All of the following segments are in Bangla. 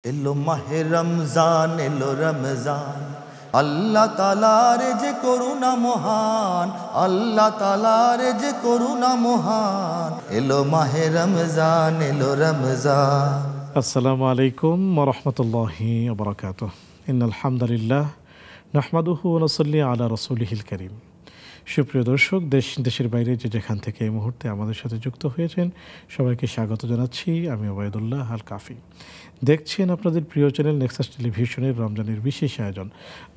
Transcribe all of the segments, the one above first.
এলো মাহে রমজান, এলো রমজান, আল্লাহ তাআলার যে করুণা মহান, আল্লাহ তাআলার যে করুণা মহান। এলো মাহে রমজান, এলো রমজান। আসসালামু আলাইকুম ওয়া রাহমাতুল্লাহি ওয়া বারাকাতুহু। ইন্নাল হামদুলিল্লাহ নাহমাদুহু ওয়া নুসাল্লি আলা রাসূলিহিল কারীম। সুপ্রিয় দর্শক, দেশের বাইরে যে যেখান থেকে এই মুহূর্তে আমাদের সাথে যুক্ত হয়েছেন সবাইকে স্বাগত জানাচ্ছি। আমি ওবায়দুল্লাহ আল কাফি। দেখছেন আপনাদের প্রিয় চ্যানেল নেক্সাস টেলিভিশনের রমজানের বিশেষ আয়োজন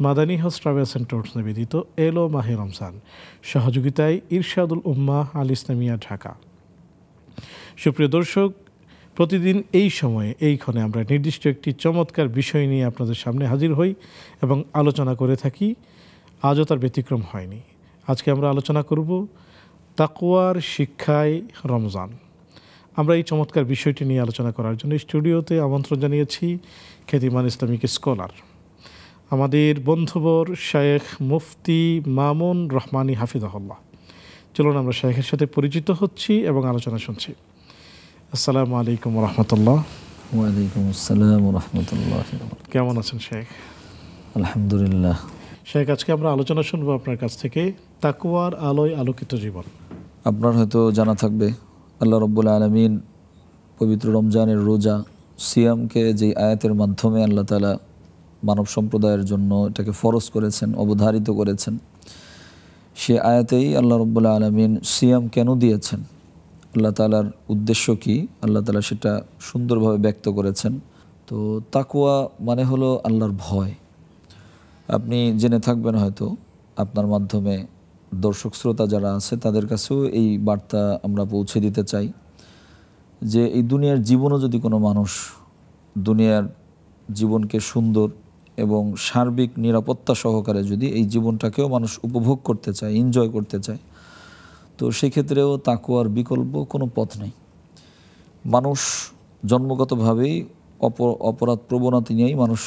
Madani house travels and tours নিবেদিত এলো মাহে রমজান, সহযোগিতায় ইরশাদুল উম্মাহ আল ইসলামিয়া, ঢাকা। সুপ্রিয় দর্শক, প্রতিদিন এই সময়ে এইখানে আমরা নির্দিষ্ট একটি চমৎকার বিষয় নিয়ে আপনাদের সামনে হাজির হই এবং আলোচনা করে থাকি। আজও তার ব্যতিক্রম হয়নি। আজকে আমরা আলোচনা করব তাকওয়ার শিক্ষায় রমজান। আমরা এই চমৎকার বিষয়টি নিয়ে আলোচনা করার জন্য স্টুডিওতে আমন্ত্রণ জানিয়েছি খ্যাতিমান ইসলামিক স্কলার, আমাদের বন্ধুবর শায়েখ মুফতি মামুন রহমানী হাফিজাহুল্লাহ। চলুন আমরা শায়েখের সাথে পরিচিত হচ্ছি এবং আলোচনা শুনছি। আসসালামু আলাইকুম রহমতুল্লাহ। ওয়ালাইকুম আসসালাম রহমতুল্লাহ। কেমন আছেন শেখ? আলহামদুলিল্লাহ। শেখ, আজকে আমরা আলোচনা শুনবো আপনার কাছ থেকে তাকওয়ার আলোয় আলোকিত জীবন। আপনার হয়তো জানা থাকবে আল্লাহ রাব্বুল আলামিন পবিত্র রমজানের রোজা সিয়ামকে যে আয়াতের মাধ্যমে আল্লাহ তাআলা মানব সম্প্রদায়ের জন্য এটাকে ফরজ করেছেন, অবধারিত করেছেন, সে আয়াতেই আল্লাহ রাব্বুল আলামিন সিয়াম কেন দিয়েছেন, আল্লাহ তাআলার উদ্দেশ্য কি, আল্লাহ তাআলা সেটা সুন্দরভাবে ব্যক্ত করেছেন। তো তাকওয়া মানে হলো আল্লাহর ভয়। আপনি জেনে থাকবেন হয়তো, আপনার মাধ্যমে দর্শক শ্রোতা যারা আছে তাদের কাছেও এই বার্তা আমরা পৌঁছে দিতে চাই যে এই দুনিয়ার জীবনও যদি কোনো মানুষ দুনিয়ার জীবনকে সুন্দর এবং সার্বিক নিরাপত্তা সহকারে যদি এই জীবনটাকেও মানুষ উপভোগ করতে চায়, এনজয় করতে চায়, তো সেক্ষেত্রেও তাকওয়ার বিকল্প কোনো পথ নেই। মানুষ জন্মগতভাবেই অপরাধ প্রবণতা নিয়েই মানুষ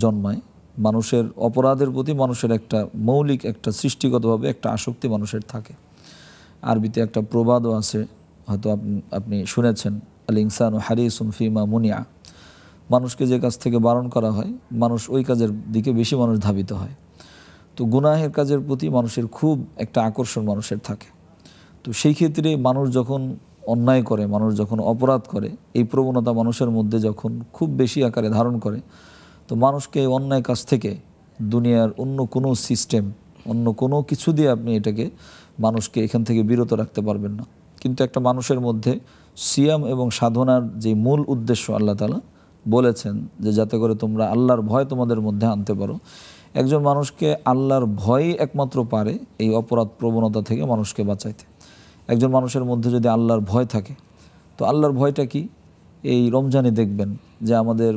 জন্মায়। মানুষের অপরাধের প্রতি মানুষের একটা মৌলিক একটা সৃষ্টিগতভাবে একটা আসক্তি মানুষের থাকে। আরবিতে একটা প্রবাদও আছে, হয়তো আপনি শুনেছেন, আল ইনসানু হারিসুন ফিমা মুনিয়া। মানুষকে যে কাজ থেকে বারণ করা হয় মানুষ ওই কাজের দিকে বেশি মানুষ ধাবিত হয়। তো গুনাহের কাজের প্রতি মানুষের খুব একটা আকর্ষণ মানুষের থাকে। তো সেই ক্ষেত্রে মানুষ যখন অন্যায় করে, মানুষ যখন অপরাধ করে, এই প্রবণতা মানুষের মধ্যে যখন খুব বেশি আকারে ধারণ করে, তো মানুষকে এই অন্যায় কাজ থেকে দুনিয়ার অন্য কোনো সিস্টেম, অন্য কোনো কিছু দিয়ে আপনি এটাকে মানুষকে এখান থেকে বিরত রাখতে পারবেন না। কিন্তু একটা মানুষের মধ্যে সিয়াম এবং সাধনার যে মূল উদ্দেশ্য আল্লাহ তাআলা বলেছেন যে যাতে করে তোমরা আল্লাহর ভয় তোমাদের মধ্যে আনতে পারো। একজন মানুষকে আল্লাহর ভয়ই একমাত্র পারে এই অপরাধ প্রবণতা থেকে মানুষকে বাঁচাইতে। একজন মানুষের মধ্যে যদি আল্লাহর ভয় থাকে, তো আল্লাহর ভয়টা কি? এই রমজানে দেখবেন যে আমাদের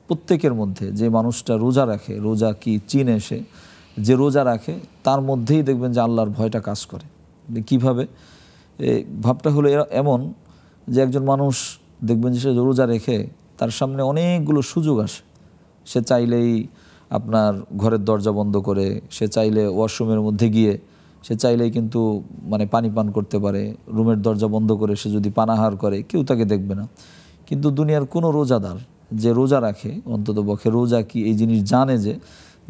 প্রত্যেকের মধ্যে যে মানুষটা রোজা রাখে, রোজা কি চিনে, সে যে রোজা রাখে তার মধ্যেই দেখবেন যে আল্লাহর ভয়টা কাজ করে। কিভাবে? ভাবটা হলো এমন যে একজন মানুষ দেখবেন যে সে রোজা রেখে তার সামনে অনেকগুলো সুযোগ আসে। সে চাইলেই আপনার ঘরের দরজা বন্ধ করে, সে চাইলে ওয়াশরুমের মধ্যে গিয়ে, সে চাইলেই কিন্তু পানি পান করতে পারে। রুমের দরজা বন্ধ করে সে যদি পানাহার করে, কেউ তাকে দেখবে না। কিন্তু দুনিয়ার কোনো রোজাদার যে রোজা রাখে, অন্তত পক্ষে রোজা কি এই জিনিস জানে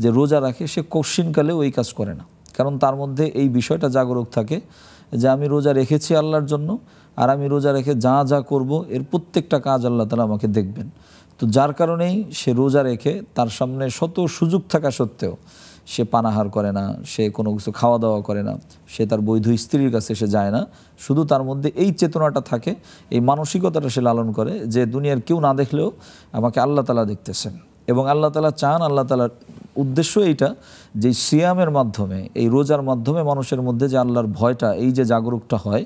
যে রোজা রাখে, সে কশিনকালেও ওই কাজ করে না। কারণ তার মধ্যে এই বিষয়টা জাগরুক থাকে যে আমি রোজা রেখেছি আল্লাহর জন্য, আর আমি রোজা রেখে যা যা করব এর প্রত্যেকটা কাজ আল্লাহ তাআলা আমাকে দেখবেন। তো যার কারণেই সে রোজা রেখে তার সামনে শত সুযোগ থাকা সত্ত্বেও সে পানাহার করে না, সে কোনো কিছু খাওয়া দাওয়া করে না, সে তার বৈধ স্ত্রীর কাছে সে যায় না। শুধু তার মধ্যে এই চেতনাটা থাকে, এই মানসিকতাটা সে লালন করে যে দুনিয়ার কেউ না দেখলেও আমাকে আল্লাহ তাআলা দেখতেছেন। এবং আল্লাহ তাআলা চান, আল্লাহ তাআলার উদ্দেশ্য এইটা যে সিয়ামের মাধ্যমে, এই রোজার মাধ্যমে মানুষের মধ্যে যে আল্লাহর ভয়টা, এই যে জাগরুকটা হয়,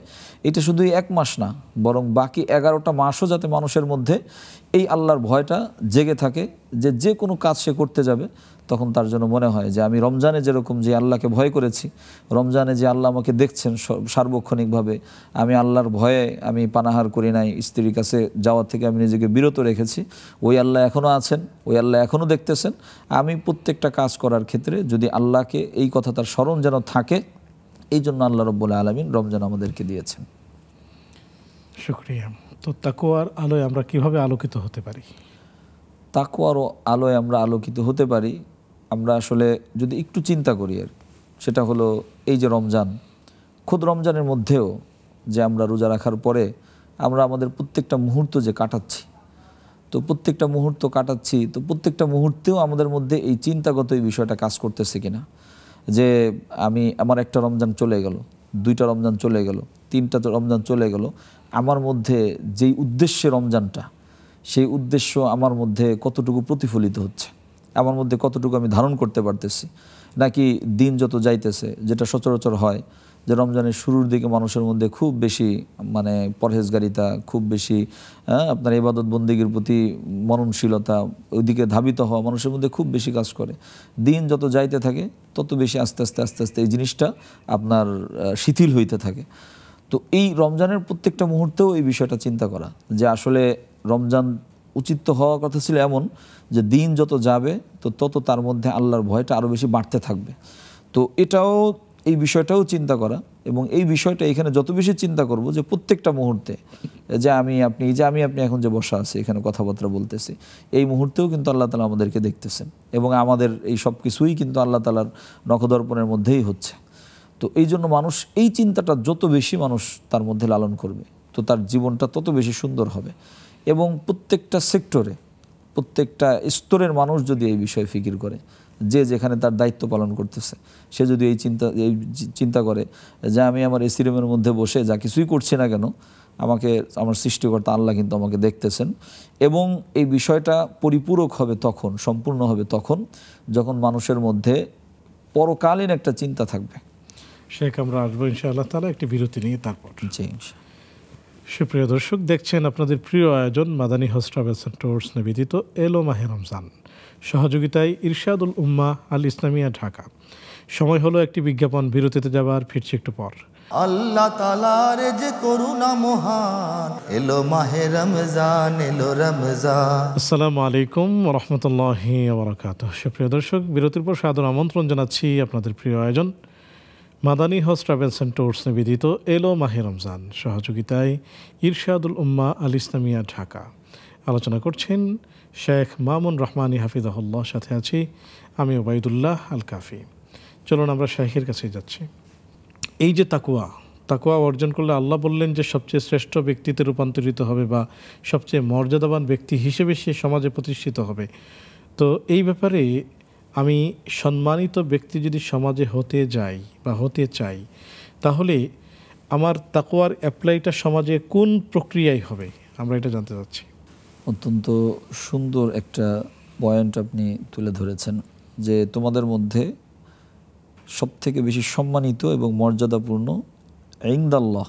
এটা শুধুই এক মাস না, বরং বাকি 11টা মাসও যাতে মানুষের মধ্যে এই আল্লাহর ভয়টা জেগে থাকে, যে কোনো কাজ সে করতে যাবে তখন তার জন্য মনে হয় যে আমি রমজানে যেরকম যে আল্লাহকে ভয় করেছি, রমজানে যে আল্লাহ আমাকে দেখছেন সার্বক্ষণিকভাবে, আমি আল্লাহর ভয়ে আমি পানাহার করি নাই, স্ত্রীর কাছে যাওয়ার থেকে আমি নিজেকে বিরত রেখেছি, ওই আল্লাহ এখনও আছেন, ওই আল্লাহ এখনও দেখতেছেন। আমি প্রত্যেকটা কাজ করার ক্ষেত্রে যদি আল্লাহকে এই কথা তার স্মরণ যেন থাকে, এই জন্য আল্লাহ রাব্বুল আলামিন রমজান আমাদেরকে দিয়েছেন। শুকরিয়া। তো তাকওয়ার আলোয় আমরা কিভাবে আলোকিত হতে পারি? তাকওয়ার আলোয় আমরা আলোকিত হতে পারি আমরা আসলে যদি একটু চিন্তা করি। আর সেটা হলো এই যে রমজান, খোদ রমজানের মধ্যেও যে আমরা রোজা রাখার পরে আমরা আমাদের প্রত্যেকটা মুহূর্ত যে কাটাচ্ছি, তো প্রত্যেকটা মুহূর্ত কাটাচ্ছি, তো প্রত্যেকটা মুহূর্তেও আমাদের মধ্যে এই চিন্তাগত এই বিষয়টা কাজ করতেছে কিনা, যে আমার একটা রমজান চলে গেল, 2টা রমজান চলে গেল, 3টা রমজান চলে গেল, আমার মধ্যে যেই উদ্দেশ্যে রমজানটা, সেই উদ্দেশ্য আমার মধ্যে কতটুকু প্রতিফলিত হচ্ছে, আমার মধ্যে কতটুকু আমি ধারণ করতে পারতেছি, নাকি দিন যত যাইতেছে, যেটা সচরাচর হয় যে রমজানের শুরুর দিকে মানুষের মধ্যে খুব বেশি পরহেজগারিতা, খুব বেশি আপনার ইবাদত বন্দেগীর প্রতি মননশীলতা, ওইদিকে ধাবিত হওয়া মানুষের মধ্যে খুব বেশি কাজ করে। দিন যত যাইতে থাকে তত বেশি আস্তে আস্তে এই জিনিসটা আপনার শিথিল হইতে থাকে। তো এই রমজানের প্রত্যেকটা মুহূর্তেও এই বিষয়টা চিন্তা করা যে আসলে রমজান উচিত তো হওয়ার কথা ছিল এমন যে দিন যত যাবে তো তত তার মধ্যে আল্লাহর ভয়টা আরও বেশি বাড়তে থাকবে। তো এই বিষয়টাও চিন্তা করা, এবং এই বিষয়টা এখানে যত বেশি চিন্তা করব যে প্রত্যেকটা মুহূর্তে যে আমি আপনি এখন যে বসা আছি এখানে কথাবার্তা বলতেছি, এই মুহূর্তেও কিন্তু আল্লাহ তাআলা আমাদেরকে দেখতেছেন, এবং আমাদের এই সব কিছুই কিন্তু আল্লাহ তাআলার নখদর্পণের মধ্যেই হচ্ছে। তো এই জন্য মানুষ এই চিন্তাটা যত বেশি মানুষ তার মধ্যে লালন করবে, তো তার জীবনটা তত বেশি সুন্দর হবে। এবং প্রত্যেকটা সেক্টরে, প্রত্যেকটা স্তরের মানুষ যদি এই বিষয়ে ফিকির করে, যে যেখানে তার দায়িত্ব পালন করতেছে, সে যদি এই চিন্তা করে যে আমি আমার এসি রুমের মধ্যে বসে যা কিছুই করছি না কেন, আমার সৃষ্টিকর্তা আল্লাহ কিন্তু আমাকে দেখতেছেন, এবং এই বিষয়টা পরিপূরক হবে তখন, সম্পূর্ণ হবে তখন যখন মানুষের মধ্যে পরকালীন একটা চিন্তা থাকবে। শেখ, আমরা আসবো ইনশাআল্লাহ তাআলা একটি বিরতি নিয়ে তারপর। জি, সুপ্রিয় দর্শক, দেখছেন আপনাদের প্রিয় আয়োজন Madani house travels and tours নিবেদিত এলো মাহে রমজান, সহযোগিতায় ইরশাদুল উম্মাহ আল ইসলামিয়া, ঢাকা। সময় হলো একটি বিজ্ঞাপন, বিরতিতে যাবার, ফিরছি একটু পর। আল্লাহ তাআলার যে করুণা মহান, এলো মাহে রমজান, এলো রমজান। আসসালামু আলাইকুম ওয়া রাহমাতুল্লাহি ওয়া বারাকাতুহু। সুপ্রিয় দর্শক, বিরতির পর সাদর আমন্ত্রণ জানাচ্ছি আপনাদের প্রিয় আয়োজন Madani house travels and tours নিবেদিত এলো মাহে রমজান, সহযোগিতায় ইরশাদুল উম্মাহ আল ইসলামিয়া, ঢাকা। আলোচনা করছেন শেখ মামুন রহমানী হাফিজাহুল্লাহ, সাথে আছি আমি ওবায়দুল্লাহ আল কাফি। চলুন আমরা শেখের কাছে যাচ্ছি। এই যে তাকওয়া অর্জন করলে আল্লাহ বললেন যে সবচেয়ে শ্রেষ্ঠ ব্যক্তিতে রূপান্তরিত হবে, বা সবচেয়ে মর্যাদাবান ব্যক্তি হিসেবে সে সমাজে প্রতিষ্ঠিত হবে। তো এই ব্যাপারে আমি সম্মানিত ব্যক্তি যদি সমাজে হতে যাই বা হতে চাই, তাহলে আমার তাকওয়ার অ্যাপ্লাইটা সমাজে কোন প্রক্রিয়ায় হবে, আমরা এটা জানতে চাচ্ছি। অত্যন্ত সুন্দর একটা পয়েন্ট আপনি তুলে ধরেছেন যে তোমাদের মধ্যে সবথেকে বেশি সম্মানিত এবং মর্যাদাপূর্ণ ইনদাল্লাহ,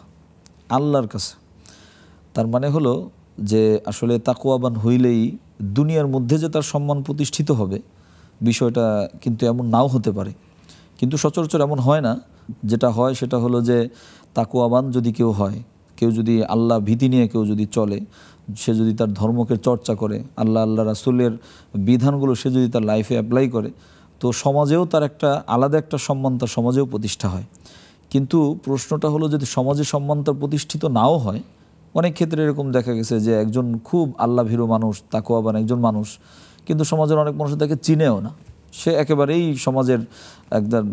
আল্লাহর কাছে। তার মানে হলো যে আসলে তাকওয়াবান হইলেই দুনিয়ার মধ্যে যে তার সম্মান প্রতিষ্ঠিত হবে, বিষয়টা কিন্তু এমন নাও হতে পারে। কিন্তু সচরাচর এমন হয় না। যেটা হয় সেটা হলো যে তাকওয়াবান যদি কেউ হয়, কেউ যদি আল্লাহ ভীতি নিয়ে কেউ যদি চলে, সে যদি তার ধর্মকে চর্চা করে, আল্লাহ রাসূলের বিধানগুলো সে যদি তার লাইফে অ্যাপ্লাই করে, তো সমাজেও তার একটা আলাদা একটা সম্মান তার সমাজেও প্রতিষ্ঠা হয়। কিন্তু প্রশ্নটা হলো যদি সমাজে সম্মান তার প্রতিষ্ঠিত নাও হয়, অনেক ক্ষেত্রে এরকম দেখা গেছে যে একজন খুব আল্লাহ ভীরু মানুষ, তাকওয়াবান একজন মানুষ, কিন্তু সমাজের অনেক মানুষ তাকে চিনেও না, সে একেবারেই সমাজের একদম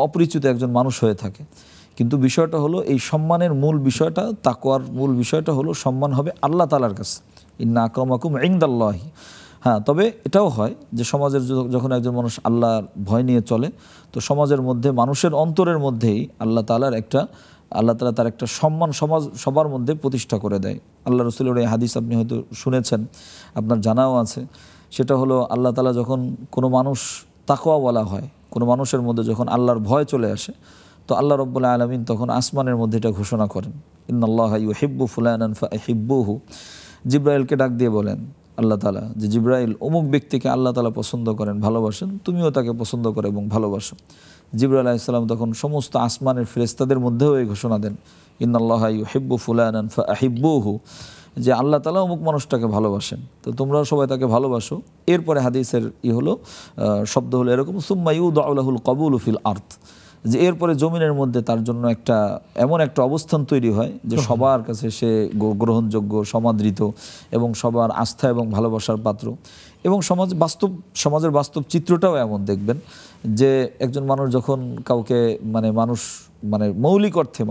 অপরিচিত একজন মানুষ হয়ে থাকে। কিন্তু বিষয়টা হলো এই সম্মানের মূল বিষয়টা, তাকওয়ার মূল বিষয়টা হলো সম্মান হবে আল্লাহ তাআলার কাছে, ইন্না আকরামাকুম ইনদাল্লাহি। হ্যাঁ, তবে এটাও হয় যে সমাজের যখন একজন মানুষ আল্লাহর ভয় নিয়ে চলে, তো সমাজের মধ্যে মানুষের অন্তরের মধ্যেই আল্লাহ তাআলা তার একটা সম্মান সমাজ সবার মধ্যে প্রতিষ্ঠা করে দেয়। আল্লাহ রাসূলের এই হাদিস আপনি হয়তো শুনেছেন, আপনার জানাও আছে। সেটা হলো আল্লাহ তাআলা যখন কোনো মানুষ তাকওয়াওয়ালা হয়, কোনো মানুষের মধ্যে যখন আল্লাহর ভয় চলে আসে, তো আল্লাহ রাব্বুল আলামিন তখন আসমানের মধ্যে এটা ঘোষণা করেন, ইন্নাল্লাহা ইউহিব্বু ফুলানান ফাহিব্বুহু। জিবরাইলকে ডাক দিয়ে বলেন আল্লাহ তাআলা যে জিবরাইল, অমুক ব্যক্তিকে আল্লাহ তাআলা পছন্দ করেন, ভালোবাসেন, তুমিও তাকে পছন্দ করো এবং ভালোবাসো। জিবরাইল আলাইহিস সালাম তখন সমস্ত আসমানের ফেরেশতাদের মধ্যেও এই ঘোষণা দেন, ইন্নাল্লাহা ইউহিব্বু ফুলানান ফাহিব্বুহু, যে আল্লাহ তাআলা অমুক মানুষটাকে ভালোবাসেন, তো তোমরাও সবাই তাকে ভালোবাসো। এরপরে হাদিসের শব্দ হলো এরকম, সুম্মা ইউদাউ লাহুল কবুলু ফিল আরদ, যে এরপরে জমিনের মধ্যে তার জন্য এমন একটা অবস্থান তৈরি হয় যে সবার কাছে সে গ্রহণযোগ্য, সমাদৃত এবং সবার আস্থা এবং ভালোবাসার পাত্র। এবং সমাজের বাস্তব চিত্রটাও এমন দেখবেন যে একজন মানুষ যখন কাউকে মৌলিক অর্থে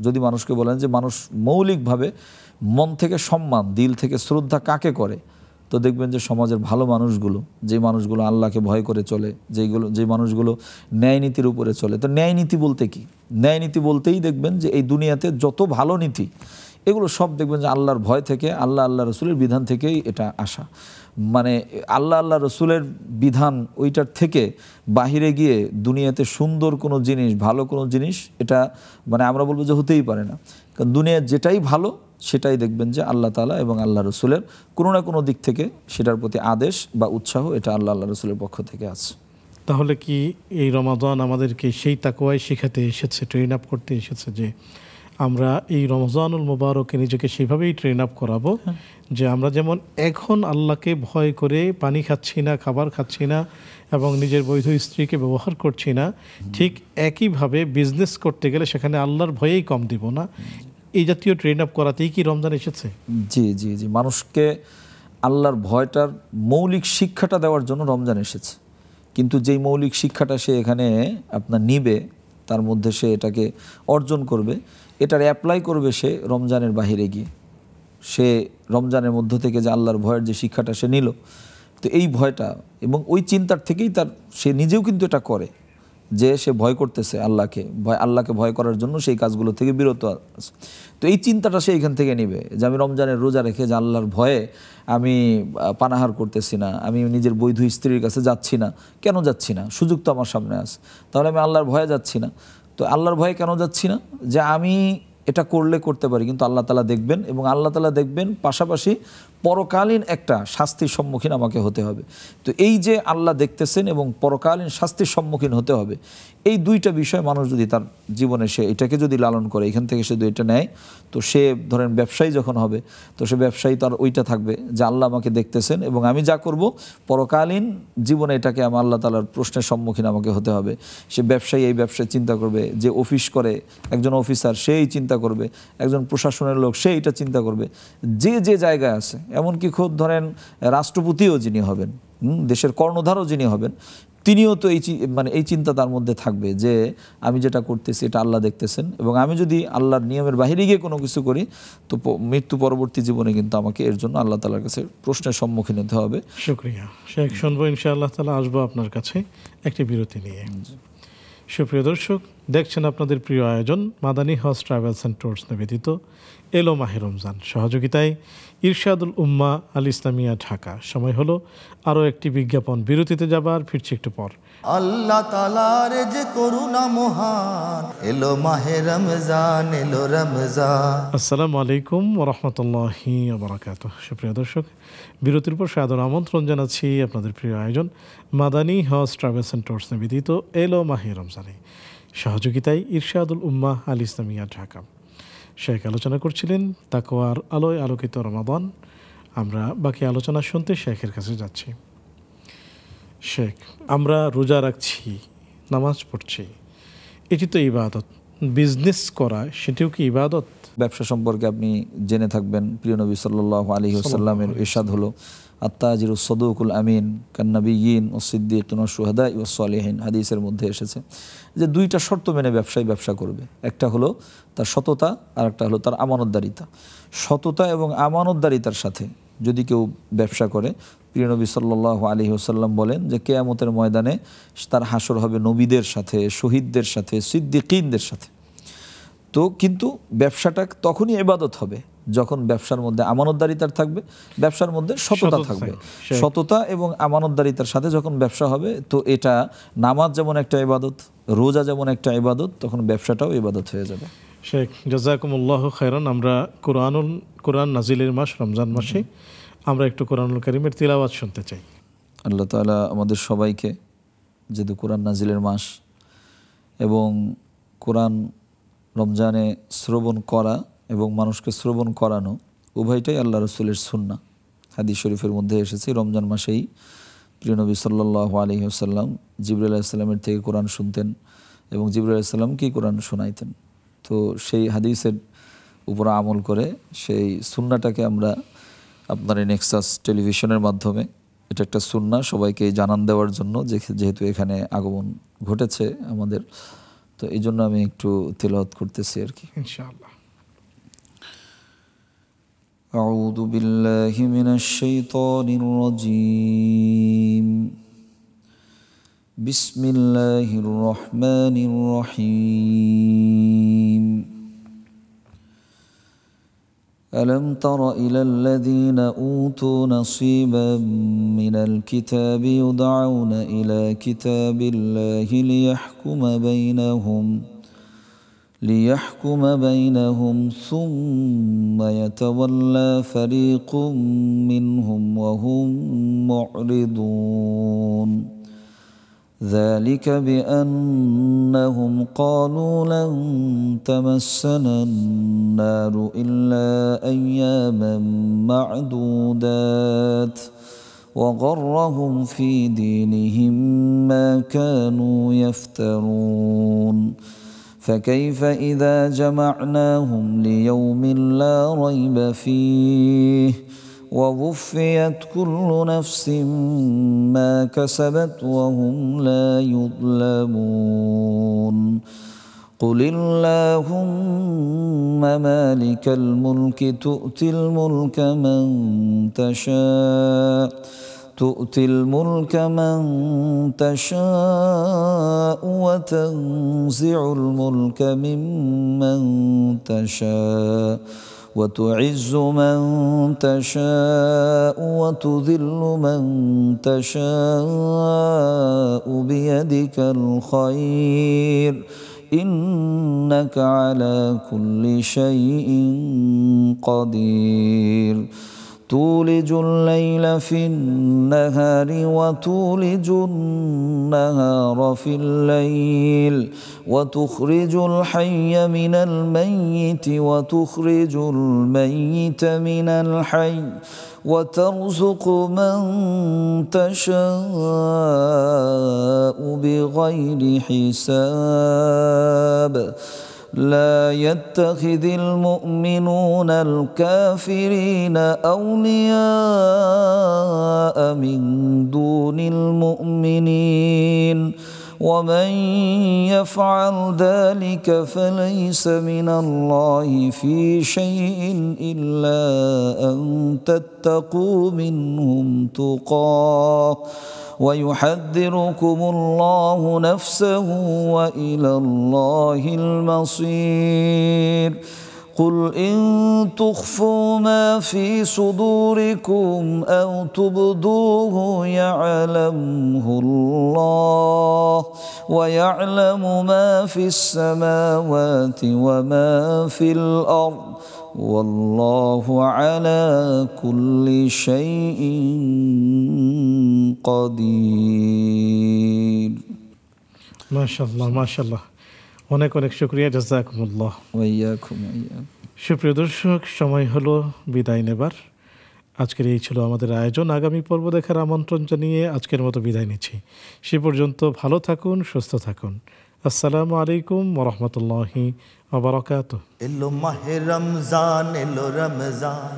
যদি মানুষকে বলেন যে মানুষ মৌলিকভাবে মন থেকে সম্মান, দিল থেকে শ্রদ্ধা কাকে করে, তো দেখবেন যে সমাজের ভালো মানুষগুলো, যে মানুষগুলো আল্লাহকে ভয় করে চলে, যে মানুষগুলো ন্যায় নীতির উপরে চলে। তো ন্যায় নীতি বলতে কি? ন্যায় নীতি বলতেই দেখবেন যে এই দুনিয়াতে যত ভালো নীতি, এগুলো সব দেখবেন যে আল্লাহর ভয় থেকে, আল্লাহ রসুলের বিধান থেকেই এটা আসা। আল্লাহ রসুলের বিধান ওইটার থেকে বাহিরে গিয়ে দুনিয়াতে সুন্দর কোনো জিনিস, ভালো কোনো জিনিস, এটা আমরা বলবো যে হতেই পারে না। কারণ দুনিয়ার যেটাই ভালো সেটাই দেখবেন যে আল্লাহ তাআলা এবং আল্লাহ রসুলের কোনো না কোনো দিক থেকে সেটার প্রতি আদেশ বা উৎসাহ, এটা আল্লাহ রসুলের পক্ষ থেকে আছে। তাহলে কি এই রমাদান আমাদেরকে সেই তাকওয়াই শেখাতে এসেছে, ট্রেন আপ করতে এসেছে যে আমরা এই রমজানুল মুবারকে নিজেকে সেভাবেই ট্রেন আপ করাবো যে আমরা যেমন এখন আল্লাহকে ভয় করে পানি খাচ্ছি না, খাবার খাচ্ছি না এবং নিজের বৈধ স্ত্রীকে ব্যবহার করছি না, ঠিক একইভাবে বিজনেস করতে গেলে সেখানে আল্লাহর ভয়েই কম দিব না। এই জাতীয় ট্রেন আপ করাতেই কি রমজান এসেছে? জি জি জি, মানুষকে আল্লাহর ভয়টার মৌলিক শিক্ষাটা দেওয়ার জন্য রমজান এসেছে। কিন্তু যেই মৌলিক শিক্ষাটা সে এখানে আপনার নিবে, তার মধ্যে সে এটাকে অর্জন করবে, এটার অ্যাপ্লাই করবে সে রমজানের বাহিরে গিয়ে। সে রমজানের মধ্য থেকে যে আল্লাহর ভয়ের যে শিক্ষাটা সে নিল, তো এই ভয়টা এবং ওই চিন্তার থেকেই সে নিজেও কিন্তু এটা করে যে সে ভয় করতেছে আল্লাহকে ভয় করার জন্য সেই কাজগুলো থেকে বিরত আছে। তো এই চিন্তাটা সে এখান থেকে নিবে যে আমি রমজানের রোজা রেখে যে আল্লাহর ভয়ে আমি পানাহার করতেছি না, আমি নিজের বৈধ স্ত্রীর কাছে যাচ্ছি না। কেন যাচ্ছি না? সুযোগ তো আমার সামনে আছে, তাহলে আমি আল্লাহর ভয়ে যাচ্ছি না। তো আল্লাহর ভয়ে কেন যাচ্ছি না? যে আমি এটা করতে পারি, কিন্তু আল্লাহ তাআলা দেখবেন, এবং আল্লাহ তাআলা দেখবেন পাশাপাশি পরকালীন একটা শাস্তির সম্মুখীন আমাকে হতে হবে। তো এই যে আল্লাহ দেখতেছেন এবং পরকালীন শাস্তির সম্মুখীন হতে হবে, এই দুইটা বিষয় মানুষ যদি তার জীবনে সে এটাকে যদি লালন করে, এখান থেকে সে এটা নেয়, তো সে ধরেন ব্যবসায়ী যখন হবে, তো সে ব্যবসায়ী তার ওইটা থাকবে যে আল্লাহ আমাকে দেখতেছেন এবং আমি যা করব পরকালীন জীবনে এটাকে আমার আল্লাহ তাআলার প্রশ্নের সম্মুখীন আমাকে হতে হবে। সে ব্যবসায়ী এই ব্যবসায় চিন্তা করবে, যে অফিস করে একজন অফিসার সেই চিন্তা করবে, একজন প্রশাসনের লোক সে এটা চিন্তা করবে, যে জায়গায় আছে, এমনকি খোদ ধরেন রাষ্ট্রপতিও যিনি হবেন, দেশের কর্ণধারও যিনি হবেন, তিনিও তো এই চিন্তা তার মধ্যে থাকবে যে আমি যেটা করতেছি এটা আল্লাহ দেখতেছেন, এবং আমি যদি আল্লাহর নিয়মের বাইরে গিয়ে কোনো কিছু করি তো মৃত্যু পরবর্তী জীবনে কিন্তু আমাকে এর জন্য আল্লাহ তাআলার কাছে প্রশ্নের সম্মুখীন হতে হবে। শুকরিয়া শেখ, শুনবো ইনশাআল্লাহ তাআলা, আসবো আপনার কাছে একটি বিরতি নিয়ে। সুপ্রিয় দর্শক, দেখছেন আপনাদের প্রিয় আয়োজন Madani house travels and tours নিবেদিত এলো মাহে রমজান, সহযোগিতায় ইরশাদুল উম্মাহ আল ইসলামিয়া ঢাকা। সময় হলো আরও একটি বিজ্ঞাপন, বিরতিতে যাবার, ফিরছি একটু পর। আল্লাহ তাআলার যে করুণা মহান, এলো মাহে রমজান, এলো রমজান। আসসালামু আলাইকুম ওয়া রাহমাতুল্লাহি ওয়া বারাকাতুহু। সুপ্রিয় দর্শক, বিরতির পর সাদর আমন্ত্রণ জানাচ্ছি আপনাদের প্রিয় আয়োজন Madani house travels and tours নিবেদিত এলো মাহে রমজানে, সহযোগিতায় ইরশাদুল উম্মাহ আল ইসলামিয়া ঢাকা। শেখ আলোচনা করছিলেন তাকওয়ার আলোয় আলোকিত রমাদান। আমরা বাকি আলোচনা শুনতে শেখের কাছে যাচ্ছি। শেখ, আমরা রোজা রাখছি, নামাজ পড়ছি, এটি তো ইবাদত। বিজনেস করা সেটিও কি ইবাদত? ব্যবসা সম্পর্কে আপনি জেনে থাকবেন, প্রিয় নবী সাল্লাল্লাহু আলাইহি ওয়াসাল্লামের ইরশাদ হলো আত্তাজিরুস সাদুকুল আমিন কান্নাবিয়িন ওয়াস সিদ্দিকিন ওয়াস শুহাদা ওয়াস সালিহিন। হাদিসের মধ্যে এসেছে যে দুইটা শর্ত মেনে ব্যবসা করবে, একটা হলো তার সততা আর একটা হলো তার আমানতদারিতা। সততা এবং আমানতদারিতার সাথে যদি কেউ ব্যবসা করে, প্রিয় নবী সাল্লাল্লাহু আলাইহি ওয়াসাল্লাম বলেন যে কিয়ামতের ময়দানে তার হাসর হবে নবীদের সাথে, শহীদদের সাথে, সিদ্দিকিনদের সাথে। তো কিন্তু ব্যবসাটা তখনই ইবাদত হবে যখন ব্যবসার মধ্যে আমানতদারিতার থাকবে, ব্যবসার মধ্যে সততা থাকবে। সততা এবং আমানতদারিতার সাথে যখন ব্যবসা হবে, তো এটা নামাজ যেমন একটা ইবাদত, রোজা যেমন একটা ইবাদত, তখন ব্যবসাটাও ইবাদত হয়ে যাবে। শেখ জাযাকুমুল্লাহু খায়রান। আমরা কোরআন নাজিলের মাস রমজান মাসে আমরা একটু কোরআনুল কারীমের তিলাওয়াত শুনতে চাই। আল্লাহ তাআলা আমাদের সবাইকে, যেহেতু কোরআন নাজিলের মাস এবং কোরআন রমজানে শ্রবণ করা এবং মানুষকে শ্রবণ করানো উভয়টাই আল্লাহ রসুলের সুন্নাহ। হাদিস শরীফের মধ্যে এসেছে রমজান মাসেই প্রিয় নবী সাল্লাল্লাহু আলাইহি ওয়াসাল্লাম জিবরাইল আলাইহিস সালামের থেকে কোরআন শুনতেন এবং জিবরাইল আলাইহিস সালামকেই কোরআন শোনাইতেন। তো সেই হাদিসের উপর আমল করে সেই সুন্নাটাকে আমরা আপনার এই নেক্সাস টেলিভিশনের মাধ্যমে, এটা একটা সুন্নাহ সবাইকে জানান দেওয়ার জন্য, যেহেতু এখানে আগমন ঘটেছে আমাদের, তো এই জন্য আমি একটু তিলাওয়াত করতেছি আর কি। ইনশাআল্লাহ। أعوذ بالله من الشيطان الرجيم. بسم الله الرحمن الرحيم. ألم تر إلى الذين أوتوا نصيبا من الكتاب يدعون إلى كتاب الله ليحكم بينهم ثم يتولى فريق منهم وهم معرضون. ذلك بأنهم قالوا لن تمسنا النار إلا أياما معدودات وغرهم في دينهم ما كانوا يفترون. فكيف إذا جمعناهم ليوم لا ريب فيه ووفيت كل نفس ما كسبت وهم لا يظلمون. قل اللهم مالك الملك تؤتي الملك من تشاء وتنزع الملك ممن تشاء وتعز من تشاء وتذل من تشاء بيدك الخير إنك على كل شيء قدير. تولج الليل في النهار وتولج النهار في الليل وتخرج الحي من الميت وتخرج الميت من الحي وترزق من تشاء بغير حساب. لا يتخذ المؤمنون الكافرين أولياء من دون المؤمنين ومن يفعل ذلك فليس من الله في شيء إلا أن تتقوا منهم تقاه ويحذركم الله نفسه وإلى الله المصير. قل إن تخفوا ما في صدوركم أو تبدوه يعلمه الله ويعلم ما في السماوات وما في الأرض والله على كل شيء قدير. মাশাআল্লাহ মাশাআল্লাহ, অনেক অনেক শুকরিয়া, জাযাকুমুল্লাহ। ওয়াইয়াকুম। সুপ্রিয় দর্শক, সময় হলো বিদায় নেবার। আজকের এই ছিল আমাদের আয়োজন। আগামী পর্ব দেখার আমন্ত্রণ জানিয়ে আজকের মতো বিদায় নিচ্ছি। সে পর্যন্ত ভালো থাকুন, সুস্থ থাকুন। আসসালামু আলাইকুম ওয়া রাহমাতুল্লাহি ওয়া বারাকাতুহু। এলো মাহে রমজান, এলো রমজান,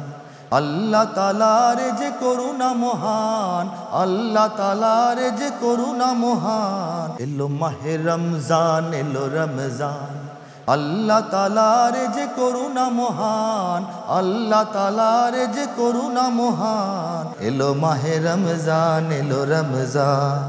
আল্লাহ তাআলার যে করুণা মহান, আল্লাহ তাআলার যে করুণা মহান। এলো মাহে রমজান, এলো রমজান, আল্লাহ তাআলার যে করুণা মহান, আল্লাহ তাআলার যে করুণা মহান। এলো মাহে রমজান, এলো রমজান।